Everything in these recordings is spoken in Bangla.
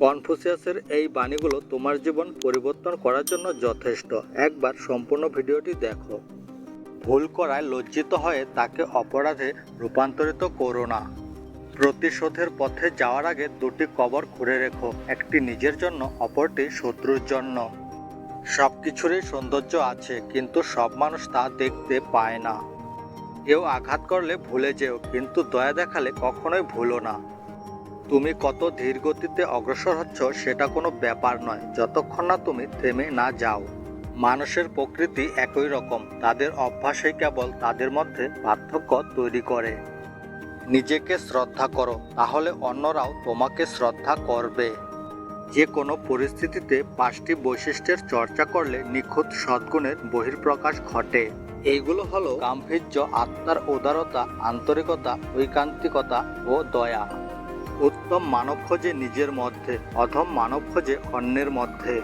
কনফুসিয়াসের এই বাণীগুলো তোমার জীবন পরিবর্তন করার জন্য যথেষ্ট। একবার সম্পূর্ণ ভিডিওটি দেখো। ভুল করায় লজ্জিত হয়ে তাকে অপরাধে রূপান্তরিত করো না। প্রতিশোধের পথে যাওয়ার আগে দুটি কবর খুঁড়ে রেখো, একটি নিজের জন্য, অপরটি শত্রুর জন্য। সবকিছুরই সৌন্দর্য আছে, কিন্তু সব মানুষ তা দেখতে পায় না। কেউ আঘাত করলে ভুলে যেও, কিন্তু দয়া দেখালে কখনোই ভুলো না। তুমি কত ধীর গতিতে অগ্রসর হচ্ছ সেটা কোনো ব্যাপার নয়, যতক্ষণ না তুমি থেমে না যাও। মানুষের প্রকৃতি একই রকম, তাদের অভ্যাসই কেবল তাদের মধ্যে পার্থক্য তৈরি করে। নিজেকে শ্রদ্ধা করো, তাহলে অন্যরাও তোমাকে শ্রদ্ধা করবে। যে কোনো পরিস্থিতিতে 5টি বৈশিষ্ট্যের চর্চা করলে নিখুঁত সদ্গুণের বহিঃপ্রকাশ ঘটে। এইগুলো হলো গাম্ভীর্য, আত্মার উদারতা, আন্তরিকতা, ঐকান্তিকতা ও দয়া। উত্তম মানব খোঁজে নিজের মধ্যে, অধম মানব খোঁজে অন্যের মধ্যে।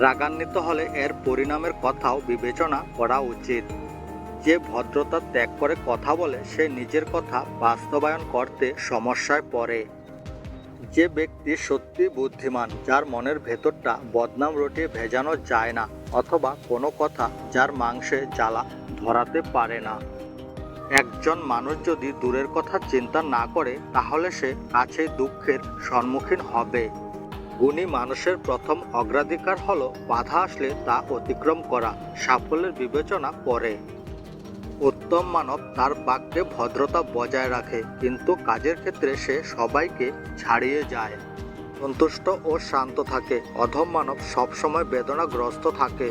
রাগান্বিত হলে এর পরিণামের কথাও বিবেচনা করা উচিত। যে ভদ্রতা ত্যাগ করে কথা বলে সে নিজের কথা বাস্তবায়ন করতে সমস্যায় পড়ে। যে ব্যক্তি সত্যি বুদ্ধিমান, যার মনের ভেতরটা বদনাম রটিয়ে ভেজানো যায় না, অথবা কোনো কথা যার মাংসে জ্বালা ধরাতে পারে না। একজন মানুষ যদি দূরের কথা চিন্তা না করে, তাহলে সে কাছেই দুঃখের সম্মুখীন হবে। গুণী মানুষের প্রথম অগ্রাধিকার হলো বাধা আসলে তা অতিক্রম করা, সাফল্যের বিবেচনা করে। উত্তম মানব তার বাক্যে ভদ্রতা বজায় রাখে, কিন্তু কাজের ক্ষেত্রে সে সবাইকে ছাড়িয়ে যায়। সন্তুষ্ট ও শান্ত থাকে। অধম মানব সবসময় বেদনাগ্রস্ত থাকে।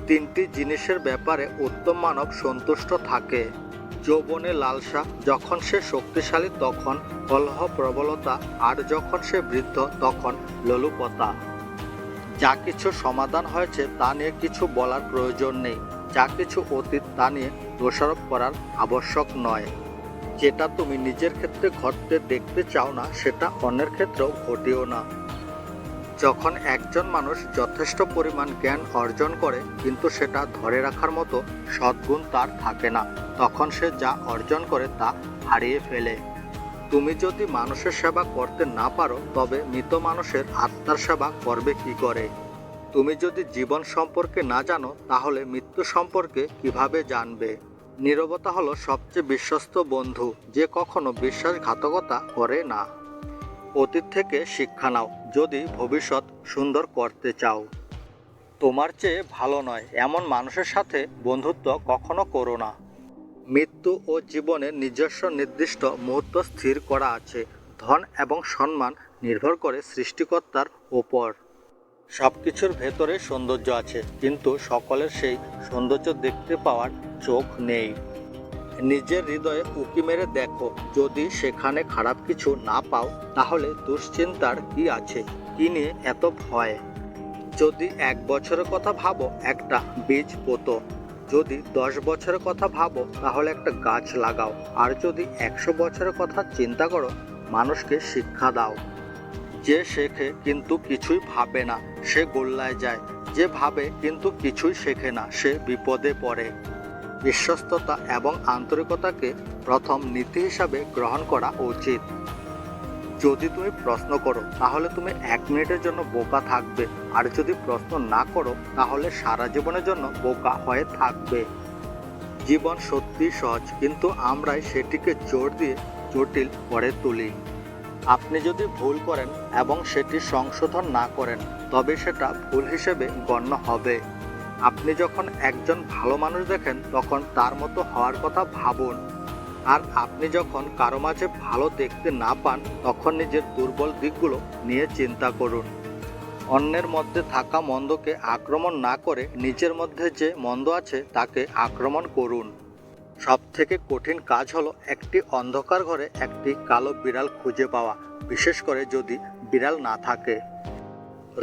3টি জিনিসের ব্যাপারে উত্তম মানব সন্তুষ্ট থাকে। যৌবনে লালসা, যখন সে শক্তিশালী তখন কলহ প্রবলতা, আর যখন সে বৃদ্ধ তখন লোলুপতা। যা কিছু সমাধান হয়েছে তা নিয়ে কিছু বলার প্রয়োজন নেই, যা কিছু অতীত তা নিয়ে দোষারোপ করার আবশ্যক নয়। যেটা তুমি নিজের ক্ষেত্রে ঘটতে দেখতে চাও না, সেটা অন্যের ক্ষেত্রেও ঘটিও না। যখন একজন মানুষ যথেষ্ট পরিমাণ জ্ঞান অর্জন করে কিন্তু সেটা ধরে রাখার মতো সদ্গুণ তার থাকে না, তখন সে যা অর্জন করে তা হারিয়ে ফেলে। তুমি যদি মানুষের সেবা করতে না পারো, তবে মৃত মানুষের আত্মার সেবা করবে কি করে? তুমি যদি জীবন সম্পর্কে না জানো, তাহলে মৃত্যু সম্পর্কে কিভাবে জানবে? নীরবতা হলো সবচেয়ে বিশ্বস্ত বন্ধু, যে কখনো বিশ্বাসঘাতকতা করে না। অতীত থেকে শিক্ষা নাও, যদি ভবিষ্যৎ সুন্দর করতে চাও। তোমার চেয়ে ভালো নয় এমন মানুষের সাথে বন্ধুত্ব কখনো করো না। মৃত্যু ও জীবনের নিজস্ব নির্দিষ্ট মুহূর্ত স্থির করা আছে। ধন এবং সম্মান নির্ভর করে সৃষ্টিকর্তার ওপর। সবকিছুর ভেতরে সৌন্দর্য আছে, কিন্তু সকলের সেই সৌন্দর্য দেখতে পাওয়ার চোখ নেই। নিজের হৃদয়ে উঁকি মেরে দেখো, যদি সেখানে খারাপ কিছু না পাও, তাহলে দুশ্চিন্তার কি আছে? কি নিয়ে এত ভয়? যদি 1 বছরের কথা ভাবো, একটা বীজ পোতো। যদি 10 বছরের কথা ভাবো, তাহলে একটা গাছ লাগাও। আর যদি 100 বছরের কথা চিন্তা করো, মানুষকে শিক্ষা দাও। যে শেখে কিন্তু কিছুই ভাবে না, সে গোল্লায় যায়। যে ভাবে কিন্তু কিছুই শেখে না, সে বিপদে পড়ে। বিশ্বস্ততা এবং আন্তরিকতাকে প্রথম নীতি হিসাবে গ্রহণ করা উচিত। যদি তুমি প্রশ্ন করো, তাহলে তুমি 1 মিনিটের জন্য বোকা থাকবে, আর যদি প্রশ্ন না করো, তাহলে সারা জীবনের জন্য বোকা হয়ে থাকবে। জীবন সত্যি সহজ, কিন্তু আমরাই সেটিকে জোর দিয়ে জটিল করে তুলি। আপনি যদি ভুল করেন এবং সেটি সংশোধন না করেন, তবে সেটা ভুল হিসেবে গণ্য হবে। আপনি যখন একজন ভালো মানুষ দেখেন, তখন তার মতো হওয়ার কথা ভাবুন। আর আপনি যখন কারো মাঝে ভালো দেখতে না পান, তখন নিজের দুর্বল দিকগুলো নিয়ে চিন্তা করুন। অন্যের মধ্যে থাকা মন্দকে আক্রমণ না করে নিজের মধ্যে যে মন্দ আছে তাকে আক্রমণ করুন। সবথেকে কঠিন কাজ হলো একটি অন্ধকার ঘরে একটি কালো বিড়াল খুঁজে পাওয়া, বিশেষ করে যদি বিড়াল না থাকে।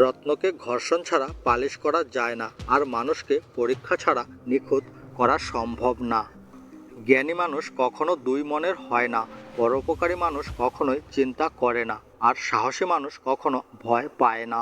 রত্নকে ঘর্ষণ ছাড়া পালিশ করা যায় না, আর মানুষকে পরীক্ষা ছাড়া নিখুঁত করা সম্ভব না। জ্ঞানী মানুষ কখনো 2 মনের হয় না, পরোপকারী মানুষ কখনোই চিন্তা করে না, আর সাহসী মানুষ কখনো ভয় পায় না।